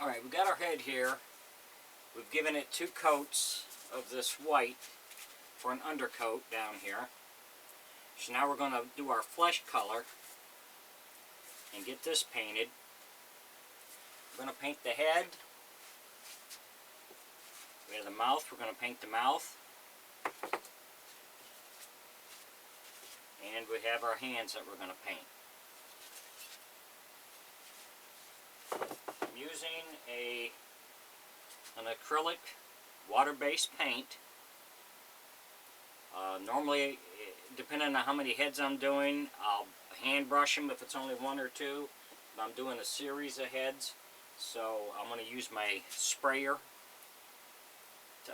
Alright, we got our head here. We've given it 2 coats of this white for an undercoat down here. So now we're going to do our flesh color and get this painted. We're going to paint the head. We have the mouth. We're going to paint the mouth. And we have our hands that we're going to paint. I'm using an acrylic water-based paint. Normally, depending on how many heads I'm doing, I'll hand brush them if it's only 1 or 2. But I'm doing a series of heads, so I'm going to use my sprayer to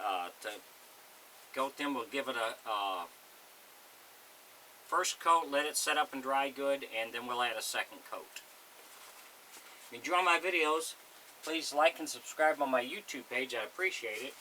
coat them. We'll give it a first coat, let it set up and dry good, and then we'll add a second coat. If you enjoy my videos, please like and subscribe on my YouTube page. I'd appreciate it.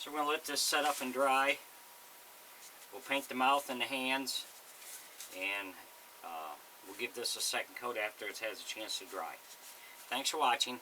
So we're going to let this set up and dry. We'll paint the mouth and the hands, and we'll give this a second coat after it has a chance to dry. Thanks for watching.